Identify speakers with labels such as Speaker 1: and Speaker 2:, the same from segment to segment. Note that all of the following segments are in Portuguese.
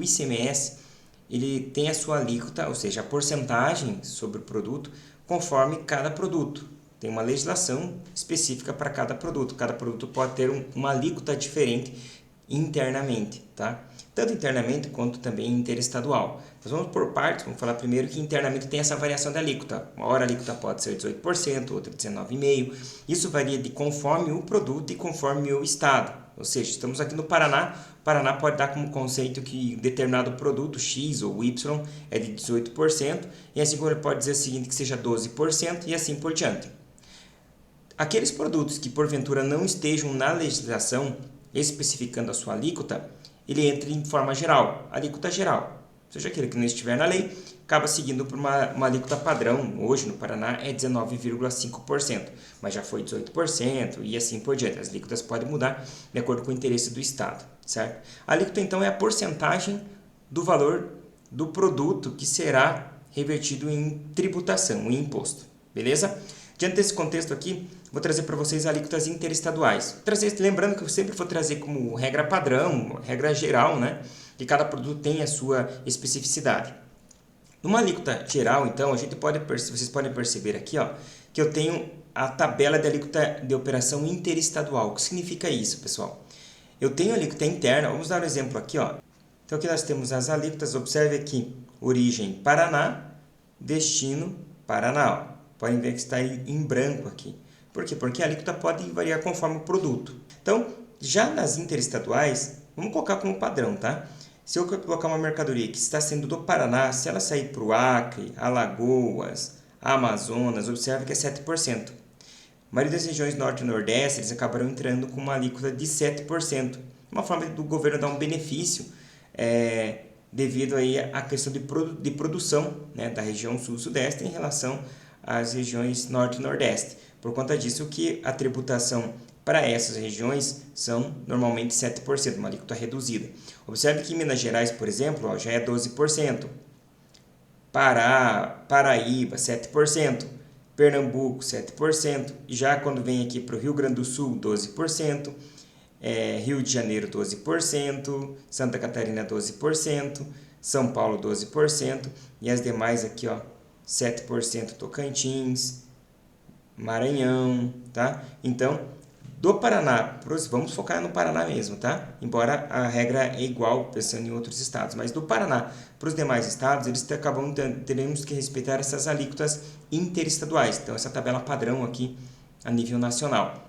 Speaker 1: o ICMS ele tem a sua alíquota, ou seja, a porcentagem sobre o produto, conforme cada produto. Tem uma legislação específica para cada produto. Cada produto pode ter uma alíquota diferente internamente, tá? Tanto internamente quanto também interestadual. Nós vamos por partes, vamos falar primeiro que internamente tem essa variação da alíquota. Uma hora a alíquota pode ser 18%, outra 19,5%. Isso varia de conforme o produto e conforme o estado. Ou seja, estamos aqui no Paraná. O Paraná pode dar como conceito que determinado produto X ou Y é de 18%, e assim como ele pode dizer o seguinte, que seja 12% e assim por diante. Aqueles produtos que porventura não estejam na legislação especificando a sua alíquota, ele entra em forma geral, alíquota geral. Ou seja, aquele que não estiver na lei, acaba seguindo por uma alíquota padrão. Hoje no Paraná é 19,5%, mas já foi 18% e assim por diante. As alíquotas podem mudar de acordo com o interesse do Estado, certo? A alíquota então é a porcentagem do valor do produto que será revertido em tributação, em imposto, beleza? Diante desse contexto aqui, vou trazer para vocês alíquotas interestaduais. Lembrando que eu sempre vou trazer como regra padrão, regra geral, né? Que cada produto tem a sua especificidade. Numa alíquota geral, então, vocês podem perceber aqui, ó, que eu tenho a tabela de alíquota de operação interestadual. O que significa isso, pessoal? Eu tenho a alíquota interna, vamos dar um exemplo aqui, ó. Então aqui nós temos as alíquotas, observe aqui, origem Paraná, destino Paraná. Ó. Podem ver que está em branco aqui. Por quê? Porque a alíquota pode variar conforme o produto. Então, já nas interestaduais, vamos colocar como padrão, tá? Se eu colocar uma mercadoria que está sendo do Paraná, se ela sair para o Acre, Alagoas, Amazonas, observe que é 7%. A maioria das regiões Norte e Nordeste, eles acabarão entrando com uma alíquota de 7%. Uma forma do governo dar um benefício devido aí à questão de produção, né, da região Sul-Sudeste em relação às regiões Norte e Nordeste. Por conta disso que a tributação para essas regiões são normalmente 7%, uma alíquota reduzida. Observe que em Minas Gerais, por exemplo, ó, já é 12%. Paraíba, 7%. Pernambuco, 7%. E já quando vem aqui para o Rio Grande do Sul, 12%. Rio de Janeiro, 12%. Santa Catarina, 12%. São Paulo, 12%. E as demais aqui, ó, 7% Tocantins, Maranhão, tá? Então, do Paraná, vamos focar no Paraná mesmo, tá? Embora a regra é igual pensando em outros estados, mas do Paraná para os demais estados, eles teremos que respeitar essas alíquotas interestaduais. Então, essa tabela padrão aqui a nível nacional.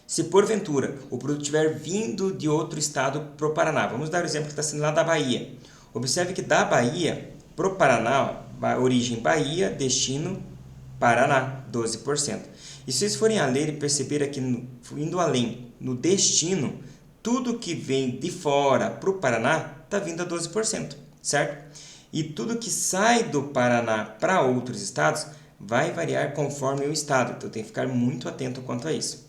Speaker 1: Se porventura o produto estiver vindo de outro estado para o Paraná, vamos dar o exemplo que está sendo lá da Bahia. Observe que da Bahia para o Paraná, origem Bahia, destino Paraná, 12%. E se vocês forem a ler e perceber aqui, indo além, no destino, tudo que vem de fora para o Paraná está vindo a 12%, certo? E tudo que sai do Paraná para outros estados vai variar conforme o estado. Então tem que ficar muito atento quanto a isso.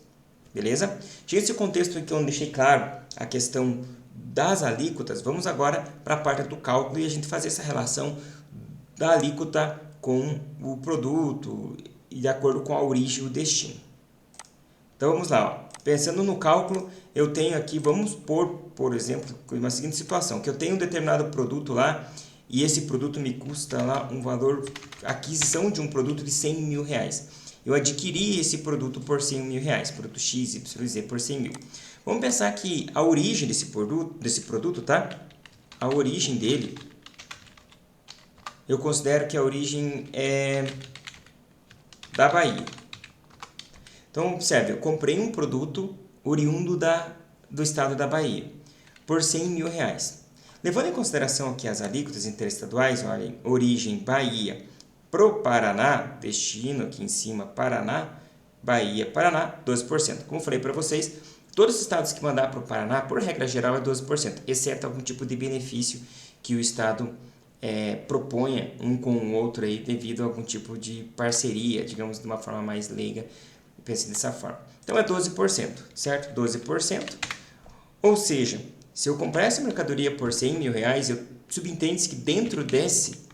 Speaker 1: Beleza? Tinha esse contexto aqui onde deixei claro a questão das alíquotas. Vamos agora para a parte do cálculo e a gente fazer essa relação da alíquota com o produto e de acordo com a origem e o destino. Então vamos lá, ó. Pensando no cálculo, eu tenho aqui, vamos por exemplo, uma seguinte situação, que eu tenho um determinado produto lá e esse produto me custa lá um valor, aquisição de um produto de 100 mil reais. Eu adquiri esse produto por 100 mil reais, produto X, Y, Z por 100 mil. Vamos pensar que a origem desse produto, tá? A origem dele, eu considero que a origem é da Bahia. Então, observe, eu comprei um produto oriundo do estado da Bahia por 100 mil reais. Levando em consideração aqui as alíquotas interestaduais, olhem, origem Bahia pro Paraná, destino aqui em cima Paraná, Bahia, Paraná, 12%. Como eu falei para vocês, todos os estados que mandar para o Paraná, por regra geral, é 12%, exceto algum tipo de benefício que o estado proponha um com o outro aí devido a algum tipo de parceria, digamos de uma forma mais leiga, pense dessa forma. Então é 12%, certo? 12%. Ou seja, se eu comprar essa mercadoria por 100 mil reais, subentende-se que dentro desse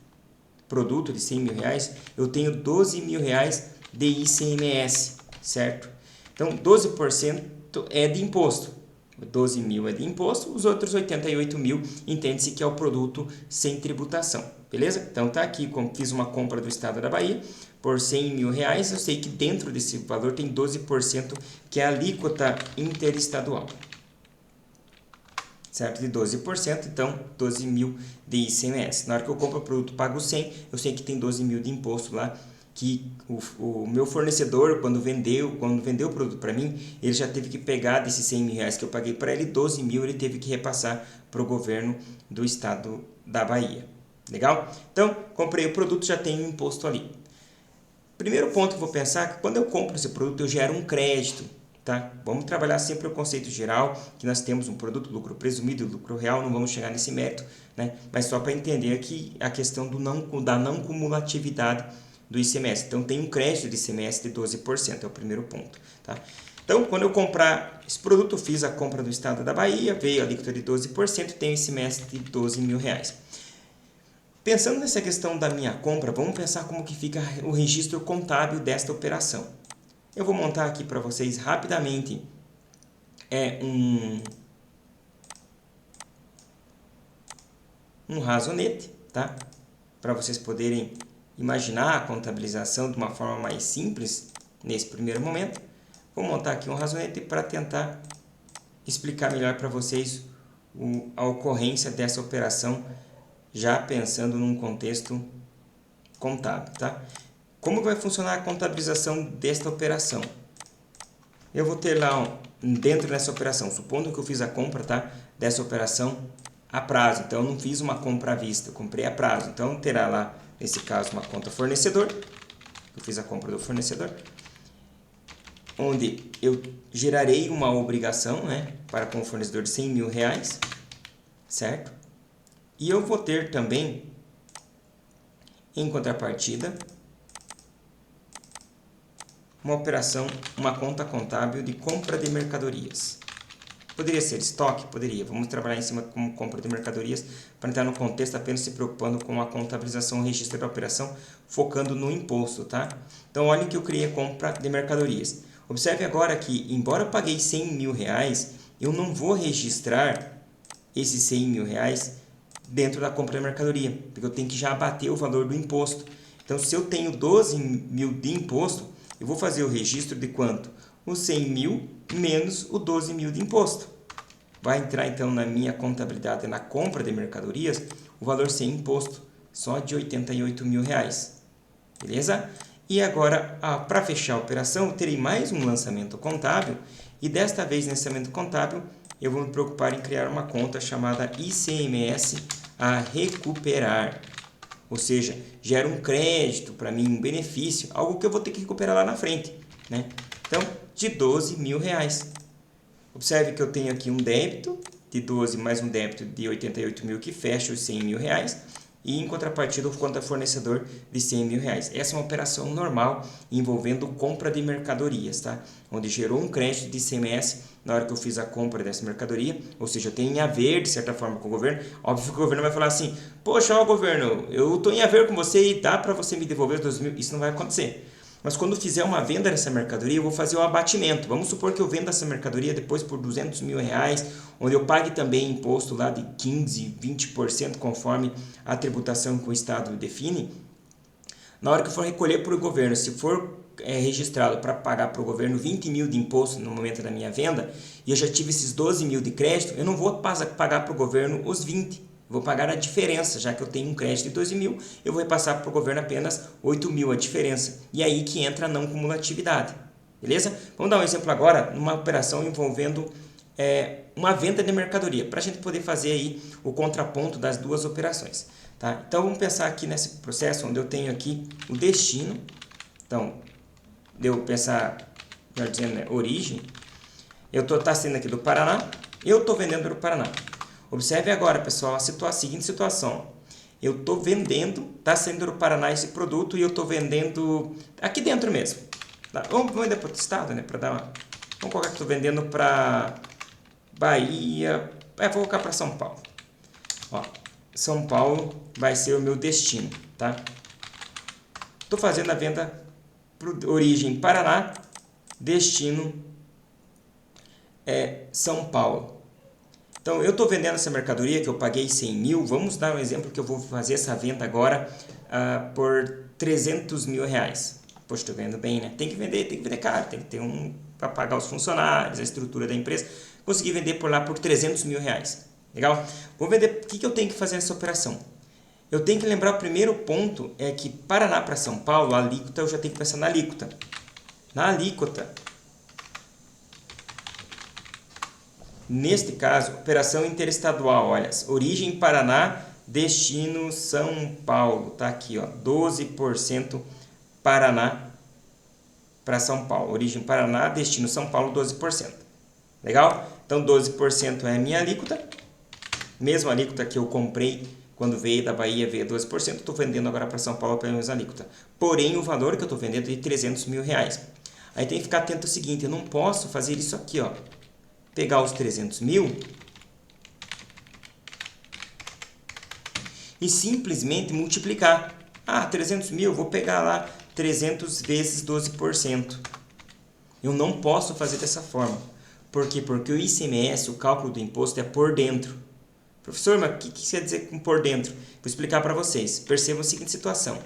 Speaker 1: produto de 100 mil reais, eu tenho 12 mil reais de ICMS, certo? Então 12% é de imposto. 12 mil é de imposto, os outros 88 mil entende-se que é o produto sem tributação, beleza? Então tá aqui, como fiz uma compra do estado da Bahia por 100 mil reais, eu sei que dentro desse valor tem 12% que é a alíquota interestadual, certo? De 12%, então 12 mil de ICMS. Na hora que eu compro o produto, pago 100, eu sei que tem 12 mil de imposto lá, que o meu fornecedor, quando vendeu o produto para mim, ele já teve que pegar desses 100 mil reais que eu paguei para ele, 12 mil ele teve que repassar para o governo do estado da Bahia. Legal? Então, comprei o produto, já tem o imposto ali. Primeiro ponto que eu vou pensar é que quando eu compro esse produto, eu gero um crédito. Tá? Vamos trabalhar sempre o conceito geral, que nós temos um produto, lucro presumido e lucro real, não vamos chegar nesse mérito, né? Mas só para entender aqui a questão da não cumulatividade do ICMS. Então, tem um crédito de ICMS de 12%, é o primeiro ponto. Tá? Então, quando eu comprar esse produto, eu fiz a compra do estado da Bahia, veio a alíquota de 12%, tem o ICMS de 12 mil reais. Pensando nessa questão da minha compra, vamos pensar como que fica o registro contábil desta operação. Eu vou montar aqui para vocês rapidamente um razonete, tá? Para vocês poderem imaginar a contabilização de uma forma mais simples nesse primeiro momento. Vou montar aqui um razonete para tentar explicar melhor para vocês a ocorrência dessa operação, já pensando num contexto contábil, tá? Como vai funcionar a contabilização desta operação? Eu vou ter lá dentro dessa operação, supondo que eu fiz a compra, tá, dessa operação a prazo. Então, eu não fiz uma compra à vista, eu comprei a prazo. Então, terá lá, nesse caso, uma conta fornecedor. Eu fiz a compra do fornecedor. Onde eu gerarei uma obrigação, né, para com o fornecedor de 100 mil reais, certo? E eu vou ter também, em contrapartida, uma operação, uma conta contábil de compra de mercadorias. Poderia ser estoque? Poderia. Vamos trabalhar em cima como compra de mercadorias para entrar no contexto apenas se preocupando com a contabilização, o registro da operação, focando no imposto, tá? Então, olhem que eu criei a compra de mercadorias. Observe agora que, embora eu paguei 100 mil reais, eu não vou registrar esses 100 mil reais dentro da compra de mercadoria, porque eu tenho que já abater o valor do imposto. Então, se eu tenho 12 mil de imposto, eu vou fazer o registro de quanto? Os 100 mil menos o 12 mil de imposto. Vai entrar então na minha contabilidade, na compra de mercadorias, o valor sem imposto, só de 88 mil reais. Beleza? E agora, para fechar a operação, eu terei mais um lançamento contábil, e desta vez, nesse lançamento contábil, eu vou me preocupar em criar uma conta chamada ICMS a recuperar. Ou seja, gera um crédito para mim, um benefício, algo que eu vou ter que recuperar lá na frente, né? Então, de 12 mil reais. Observe que eu tenho aqui um débito de 12 mais um débito de 88 mil que fecha os 100 mil reais. E em contrapartida, o conta fornecedor de 100 mil reais. Essa é uma operação normal envolvendo compra de mercadorias, tá? Onde gerou um crédito de ICMS na hora que eu fiz a compra dessa mercadoria, ou seja, eu tenho em haver de certa forma com o governo. Óbvio que o governo vai falar assim: poxa, ó, governo, eu estou em haver com você e dá para você me devolver os 2 mil. Isso não vai acontecer. Mas quando fizer uma venda dessa mercadoria, eu vou fazer o abatimento. Vamos supor que eu venda essa mercadoria depois por 200 mil reais, onde eu pague também imposto lá de 15%, 20%, conforme a tributação que o Estado define. Na hora que eu for recolher para o governo, se for registrado para pagar para o governo 20 mil de imposto no momento da minha venda, e eu já tive esses 12 mil de crédito, eu não vou pagar para o governo os 20. Vou pagar a diferença, já que eu tenho um crédito de 12 mil, eu vou repassar para o governo apenas 8 mil a diferença. E aí que entra a não cumulatividade. Beleza? Vamos dar um exemplo agora, numa operação envolvendo uma venda de mercadoria, para a gente poder fazer aí o contraponto das duas operações. Tá? Então, vamos pensar aqui nesse processo onde eu tenho aqui o destino. Então, eu pensar, melhor dizendo, né, origem. Eu estou saindo aqui do Paraná, eu estou vendendo para o Paraná. Observe agora, pessoal, a seguinte situação. Eu estou vendendo, está saindo do Paraná esse produto e eu estou vendendo aqui dentro mesmo. Tá? Vamos vender para outro estado, né? Vamos colocar que estou vendendo para Bahia. Vou colocar para São Paulo. Ó, São Paulo vai ser o meu destino, tá? Estou fazendo a venda para origem Paraná, destino São Paulo. Então, eu estou vendendo essa mercadoria que eu paguei 100 mil. Vamos dar um exemplo que eu vou fazer essa venda agora por 300 mil reais. Poxa, estou vendendo bem, né? Tem que vender caro, tem que ter para pagar os funcionários, a estrutura da empresa. Consegui vender por lá por 300 mil reais. Legal? Vou vender. O que eu tenho que fazer nessa operação? Eu tenho que lembrar, o primeiro ponto é que Paraná para São Paulo, a alíquota, eu já tenho que pensar na alíquota. Na alíquota, neste caso, operação interestadual, olha, origem Paraná, destino São Paulo, tá aqui, ó, 12% Paraná para São Paulo, origem Paraná, destino São Paulo, 12%. Legal? Então, 12% é a minha alíquota, mesma alíquota que eu comprei quando veio da Bahia, veio 12%, estou vendendo agora para São Paulo pela mesma alíquota. Porém, o valor que eu estou vendendo é de 300 mil reais. Aí tem que ficar atento ao seguinte, eu não posso fazer isso aqui, ó. Pegar os 300 mil e simplesmente multiplicar. 300 mil, vou pegar lá 300 vezes 12%. Eu não posso fazer dessa forma. Por quê? Porque o ICMS, o cálculo do imposto, é por dentro. Professor, mas o que quer dizer com por dentro? Vou explicar para vocês. Percebam a seguinte situação.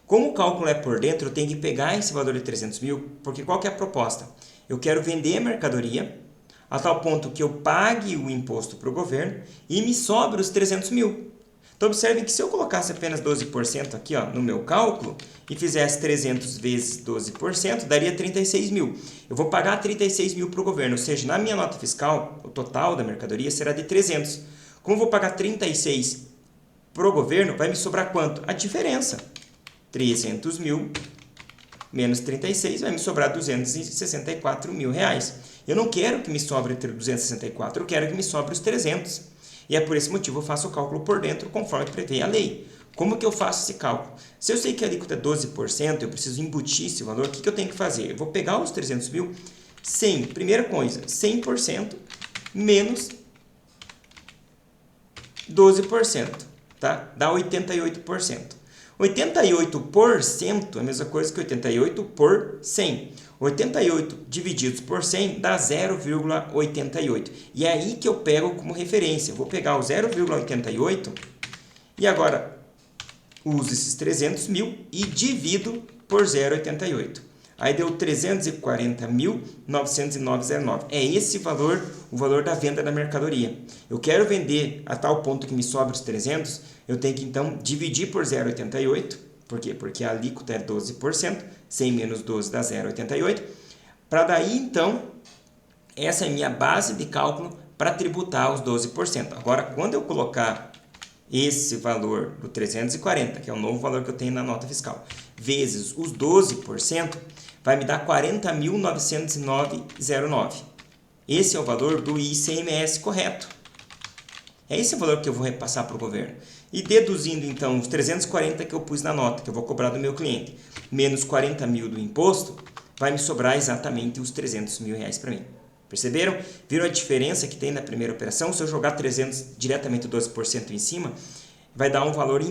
Speaker 1: Como o cálculo é por dentro, eu tenho que pegar esse valor de 300 mil, porque qual que é a proposta? Eu quero vender a mercadoria a tal ponto que eu pague o imposto para o governo e me sobre os 300 mil. Então, observem que se eu colocasse apenas 12% aqui, ó, no meu cálculo e fizesse 300 vezes 12%, daria 36 mil. Eu vou pagar 36 mil para o governo, ou seja, na minha nota fiscal, o total da mercadoria será de 300. Como eu vou pagar 36 para o governo, vai me sobrar quanto? A diferença. 300 mil menos 36 vai me sobrar 264 mil reais. Eu não quero que me sobre 264, eu quero que me sobre os 300. E é por esse motivo eu faço o cálculo por dentro, conforme prevê a lei. Como que eu faço esse cálculo? Se eu sei que a alíquota é 12%, eu preciso embutir esse valor, o que eu tenho que fazer? Eu vou pegar os 300 mil, 100, primeira coisa, 100% menos 12%, tá? Dá 88%. 88% é a mesma coisa que 88 por 100. 88 divididos por 100 dá 0,88. E é aí que eu pego como referência. Eu vou pegar o 0,88 e agora uso esses 300 mil e divido por 0,88. Aí deu 340.909,09. É esse valor, o valor da venda da mercadoria. Eu quero vender a tal ponto que me sobra os 300, eu tenho que então dividir por 0,88. Por quê? Porque a alíquota é 12%, 100 menos 12 dá 0,88. Para daí então, essa é a minha base de cálculo para tributar os 12%. Agora, quando eu colocar esse valor do 340, que é o novo valor que eu tenho na nota fiscal, vezes os 12%, vai me dar 40.909,09. Esse é o valor do ICMS correto. É esse o valor que eu vou repassar para o governo. E deduzindo, então, os 340 que eu pus na nota, que eu vou cobrar do meu cliente, menos 40 mil do imposto, vai me sobrar exatamente os 300 mil reais para mim. Perceberam? Viram a diferença que tem na primeira operação? Se eu jogar 300 diretamente 12% em cima, vai dar um valor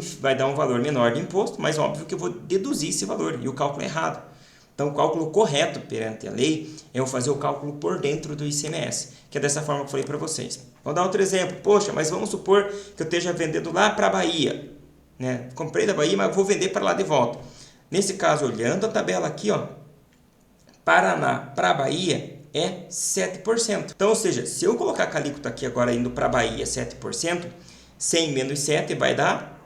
Speaker 1: menor de imposto, mas óbvio que eu vou deduzir esse valor e o cálculo é errado. Então, o cálculo correto perante a lei é eu fazer o cálculo por dentro do ICMS, que é dessa forma que eu falei para vocês. Vou dar outro exemplo. Poxa, mas vamos supor que eu esteja vendendo lá para a Bahia. Né? Comprei da Bahia, mas vou vender para lá de volta. Nesse caso, olhando a tabela aqui, ó, Paraná para a Bahia é 7%. Então, ou seja, se eu colocar a alíquota aqui agora indo para a Bahia 7%, 100 menos 7 vai dar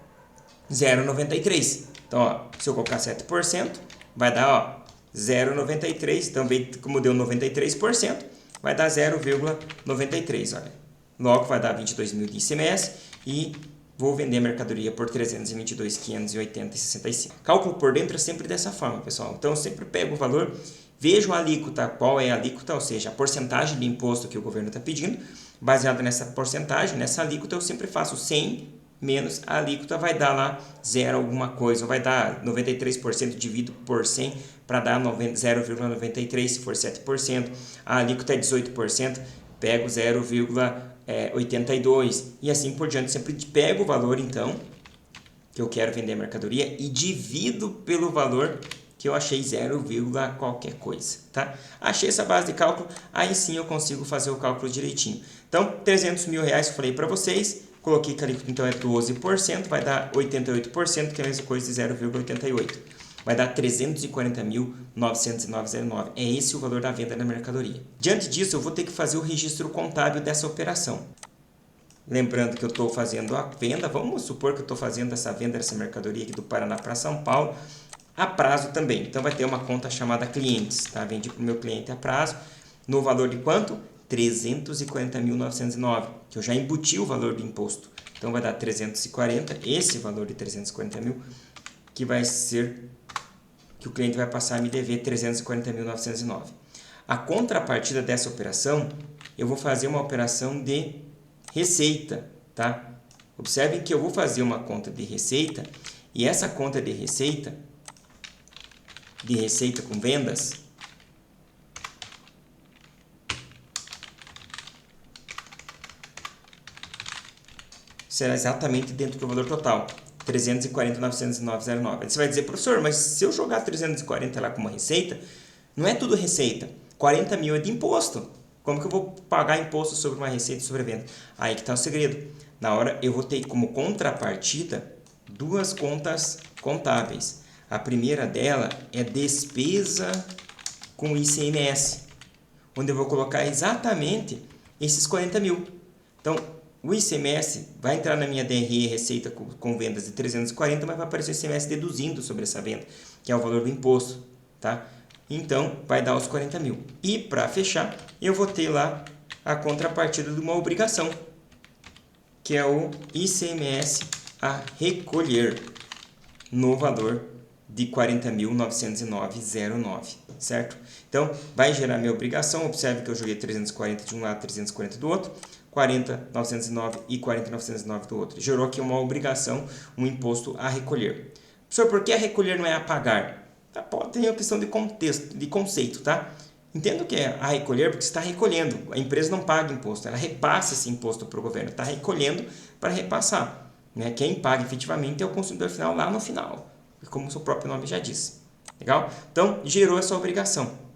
Speaker 1: 0,93. Então, ó, se eu colocar 7%, vai dar 0,93. Também, como deu 93%, vai dar 0,93. Olha. Logo, vai dar 22 mil de ICMS e vou vender a mercadoria por 322.580,65. Cálculo por dentro é sempre dessa forma, pessoal. Então, eu sempre pego o valor, vejo a alíquota, qual é a alíquota, ou seja, a porcentagem de imposto que o governo está pedindo. Baseado nessa porcentagem, nessa alíquota, eu sempre faço 100 menos a alíquota, vai dar lá 0 alguma coisa, vai dar 93%, divido por 100 para dar 0,93 se for 7%. A alíquota é 18%, pego 0,82 e assim por diante. Sempre pego o valor, então, que eu quero vender a mercadoria e divido pelo valor que eu achei 0, qualquer coisa, tá? Achei essa base de cálculo, aí sim eu consigo fazer o cálculo direitinho. Então, 300 mil reais que eu falei para vocês, coloquei que a alíquota então é 12%, vai dar 88%, que é a mesma coisa de 0,88. Vai dar 340.909,09. É esse o valor da venda da mercadoria. Diante disso, eu vou ter que fazer o registro contábil dessa operação. Lembrando que eu estou fazendo a venda, vamos supor que eu estou fazendo essa venda dessa mercadoria aqui do Paraná para São Paulo, a prazo também. Então, vai ter uma conta chamada clientes, tá? Vendi para o meu cliente a prazo, no valor de quanto? 340.909, que eu já embuti o valor do imposto. Então, vai dar 340, esse valor de 340 mil, que vai ser, que o cliente vai passar a me dever 340.909. A contrapartida dessa operação, eu vou fazer uma operação de receita, tá? Observem que eu vou fazer uma conta de receita, e essa conta de receita com vendas, será exatamente dentro do valor total, 340.909,09. Você vai dizer, professor, mas se eu jogar 340 lá como receita, não é tudo receita, 40 mil é de imposto. Como que eu vou pagar imposto sobre uma receita e sobre a venda? Aí que está o segredo. Na hora eu vou ter como contrapartida duas contas contábeis. A primeira dela é despesa com ICMS, onde eu vou colocar exatamente esses 40 mil. Então, o ICMS vai entrar na minha DRE receita com vendas de 340, mas vai aparecer o ICMS deduzindo sobre essa venda, que é o valor do imposto, tá? Então, vai dar os 40 mil. E, para fechar, eu vou ter lá a contrapartida de uma obrigação, que é o ICMS a recolher, no valor de 40.909,09, certo? Então, vai gerar minha obrigação. Observe que eu joguei 340 de um lado, 340 do outro, 40.909 e 40.909 do outro. Gerou aqui uma obrigação, um imposto a recolher. Professor, por que a recolher não é a pagar? Tem a questão de contexto, de conceito, tá? Entendo que é a recolher porque você está recolhendo. A empresa não paga imposto, ela repassa esse imposto para o governo. Está recolhendo para repassar, né? Quem paga efetivamente é o consumidor final lá no final, como o seu próprio nome já diz. Legal? Então, gerou essa obrigação.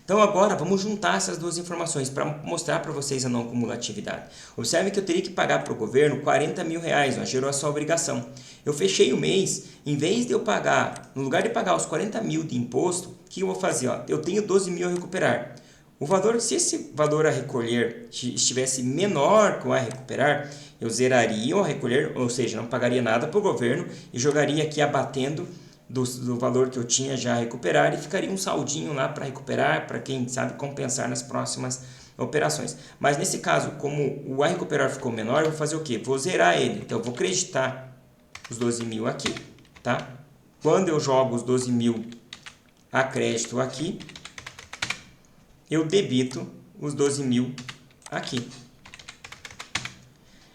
Speaker 1: Então, agora, vamos juntar essas duas informações para mostrar para vocês a não cumulatividade. Observe que eu teria que pagar para o governo 40 mil reais, ó, gerou essa obrigação. Eu fechei o mês, em vez de eu pagar, no lugar de pagar os 40 mil de imposto, o que eu vou fazer? Ó? Eu tenho 12 mil a recuperar. O valor, se esse valor a recolher estivesse menor que o a recuperar, eu zeraria o a recolher, ou seja, não pagaria nada para o governo e jogaria aqui abatendo do valor que eu tinha já a recuperar e ficaria um saldinho lá para recuperar, para quem sabe compensar nas próximas operações. Mas nesse caso, como o a recuperar ficou menor, eu vou fazer o quê? Vou zerar ele. Então eu vou creditar os 12 mil aqui, tá? Quando eu jogo os 12 mil a crédito aqui, eu debito os 12 mil aqui.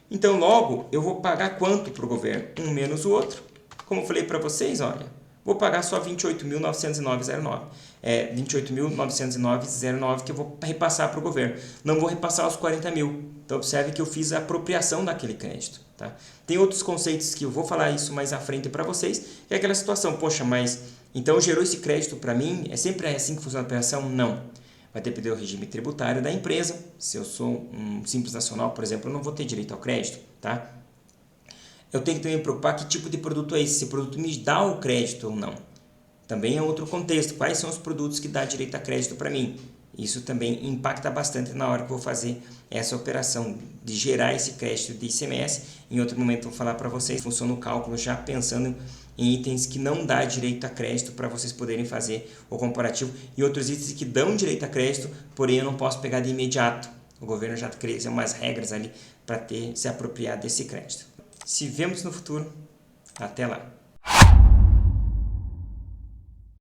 Speaker 1: Então logo eu vou pagar quanto para o governo? Um menos o outro. Como eu falei para vocês, olha, vou pagar só 28.909,09. 28.909,09 que eu vou repassar para o governo. Não vou repassar os 40 mil. Então, observe que eu fiz a apropriação daquele crédito. Tá? Tem outros conceitos que eu vou falar isso mais à frente para vocês. Que é aquela situação, poxa, mas então gerou esse crédito para mim? É sempre assim que funciona a operação? Não. Vai depender do regime tributário da empresa. Se eu sou um simples nacional, por exemplo, eu não vou ter direito ao crédito. Tá? Eu tenho que também me preocupar que tipo de produto é esse, se o produto me dá o crédito ou não. Também é outro contexto, quais são os produtos que dá direito a crédito para mim. Isso também impacta bastante na hora que eu vou fazer essa operação de gerar esse crédito de ICMS. Em outro momento eu vou falar para vocês, funciona o cálculo já pensando em itens que não dá direito a crédito para vocês poderem fazer o comparativo e outros itens que dão direito a crédito, porém eu não posso pegar de imediato. O governo já criou umas regras ali para se apropriar desse crédito. Se vemos no futuro, até lá!